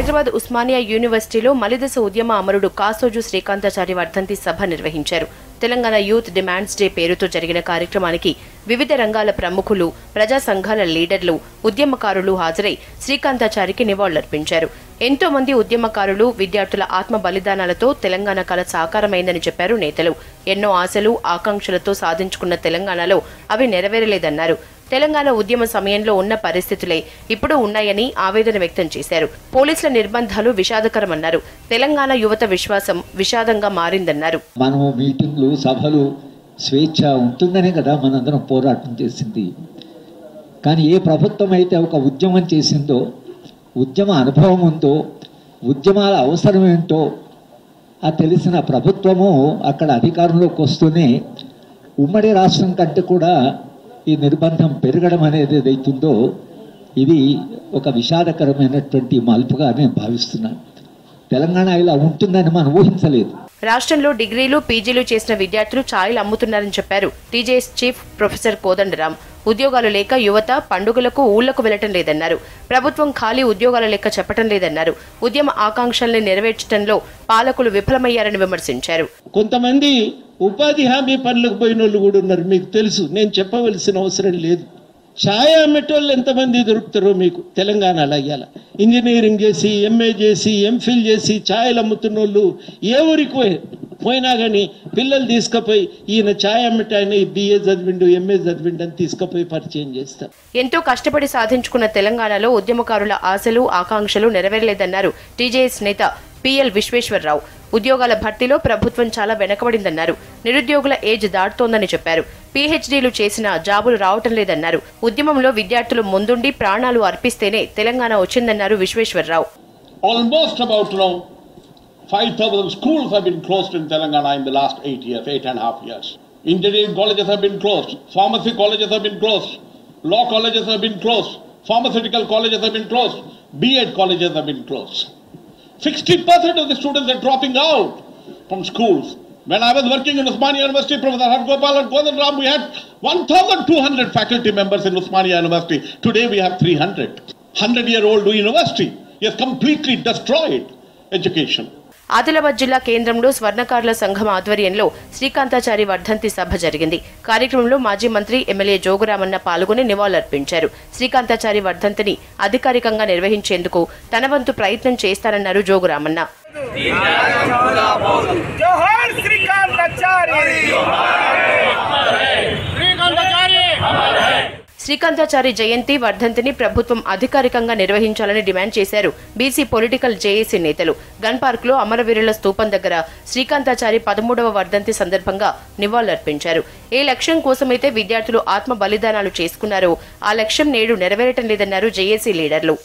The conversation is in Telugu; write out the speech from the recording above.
హైదరాబాద్ ఉస్మానియా యూనివర్సిటీలో మలిదశ ఉద్యమ అమరుడు కాసోజు శ్రీకాంతాచారి వర్ధంతి సభ నిర్వహించారు. తెలంగాణ యూత్ డిమాండ్స్ డే పేరుతో జరిగిన కార్యక్రమానికి వివిధ రంగాల ప్రముఖులు, ప్రజా సంఘాల లీడర్లు, ఉద్యమకారులు హాజరై శ్రీకాంతాచారికి నివాళులర్పించారు. ఎంతో మంది ఉద్యమకారులు, విద్యార్థుల ఆత్మ బలిదానాలతో తెలంగాణ కల సాకారమైందని చెప్పారు నేతలు. ఎన్నో ఆశలు, ఆకాంక్షలతో సాధించుకున్న తెలంగాణలో అవి నెరవేరలేదన్నారు. తెలంగాణ ఉద్యమ సమయంలో ఉన్న పరిస్థితులే ఇప్పుడు ఉన్నాయని ఆవేదన వ్యక్తం చేశారు. పోలీసుల నిర్బంధాలు విషాదకరమన్నారు. తెలంగాణ యువత విశ్వాసం విషాదంగా మారిందన్నారు. మనము మీటింగ్లు, సభలు స్వేచ్ఛ ఉంటుందనే కదా మనందరం పోరాటం చేసింది. కానీ ఏ ప్రభుత్వం అయితే ఒక ఉద్యమం చేసిందో, ఉద్యమ అనుభవం ఉందో, ఉద్యమాల అవసరం ఏంటో ఆ తెలిసిన ప్రభుత్వము అక్కడ అధికారంలోకి వస్తూనే ఉమ్మడి రాష్ట్రం కంటే కూడా ఈ నిర్బంధం పెరగడం అనేది ఏదైతుందో ఇది ఒక విషాదకరమైనటువంటి మలుపుగా నేను భావిస్తున్నాను. తెలంగాణ ఇలా ఉంటుందని మనం ఊహించలేదు. రాష్ట్రంలో డిగ్రీలు, పీజీలు చేసిన విద్యార్థులు ఛాయలు అమ్ముతున్నారని చెప్పారు టీజేఎస్ చీఫ్ ప్రొఫెసర్ కోదండరాం. ఉద్యోగాలు లేక యువత పండుగలకు ఊళ్లకు వెళ్లటం లేదన్నారు. ప్రభుత్వం ఖాళీ ఉద్యోగాల లెక్క చెప్పటం లేదన్నారు. ఉద్యమ ఆకాంక్షల్ని నెరవేర్చడంలో పాలకులు విఫలమయ్యారని విమర్శించారు. కొంతమంది ఉపాధి హామీ పనులకు పోయిన వాళ్ళు కూడా ఉన్నారు. మీకు తెలుసు, నేను చెప్పవలసిన అవసరం లేదు. ఛాయ అమ్మేటోళ్ళు ఎంతమంది దొరుకుతారో మీకు తెలంగాణలో అయ్యాల. ఇంజనీరింగ్ చేసి, ఎంఏ చేసి, ఎంఫిల్ చేసి ఛాయలు అమ్ముతున్న వాళ్ళు ఏ ఊరికి పోయినా కానీ పిల్లలు తీసుకుపోయి ఈయన ఛాయ్ అమ్మటాయన బిఏ చదివిండు, ఎంఏ చదివిండు అని తీసుకుపోయి పరిచయం చేస్తారు. ఎంతో కష్టపడి సాధించుకున్న తెలంగాణలో ఉద్యమకారుల ఆశలు, ఆకాంక్షలు నెరవేరలేదన్నారు టీజేఎస్ నేత పిఎల్ విశ్వేశ్వరరావు. ఉద్యోగాల భర్తీలో ప్రభుత్వం చాలా వెనకబడిందన్నారు. నిరుద్యోగుల ఏజ్ దాటుతోందని చెప్పారు. పీహెచ్డీలు చేసినా జాబులు రావటం లేదన్నారు. ఉద్యమంలో విద్యార్థులు ముందుండి ప్రాణాలు అర్పిస్తేనే Telangana వచ్చిందన్నారు Visweswara Rao. Almost about 5,000 schools have been closed in Telangana in the last 8.5 years. Engineering colleges have been closed. Pharmacy colleges have been closed. Law colleges have been closed. Pharmaceutical colleges have been closed. B.Ed colleges have been closed. 60% of the students are dropping out from schools. When I was working in Usmania University, Professor Hargopal and Kodanram, we had 1,200 faculty members in Usmania University. Today we have 300. 100-year-old university is completely destroyed education. Adilabad జిల్లా కేంద్రంలో స్వర్ణకారుల సంఘం ఆధ్వర్యంలో శ్రీకాంతాచారి వర్ధంతి సభ జరిగింది. కార్యక్రమంలో మాజీ మంత్రి ఎమ్మెల్యే జోగురామన్న పాల్గొని నివాళులర్పించారు. శ్రీకాంతాచారి వర్ధంతిని అధికారికంగా నిర్వహించేందుకు తన వంతు ప్రయత్నం చేస్తారన్నారు జోగురామన్న. శ్రీకాంతాచారి జయంతి, వర్ధంతిని ప్రభుత్వం అధికారికంగా నిర్వహించాలని డిమాండ్ చేశారు బీసీ పొలిటికల్ జేఏసీ నేతలు. గన్ పార్క్ లో అమరవీరుల స్తూపం దగ్గర శ్రీకాంతాచారి 13వ వర్ధంతి సందర్భంగా నివాళులర్పించారు. ఏ లక్ష్యం కోసమైతే విద్యార్థులు ఆత్మ బలిదానాలు చేసుకున్నారో ఆ లక్ష్యం నేడు నెరవేరటం లేదన్నారు జేఏసీ లీడర్లు.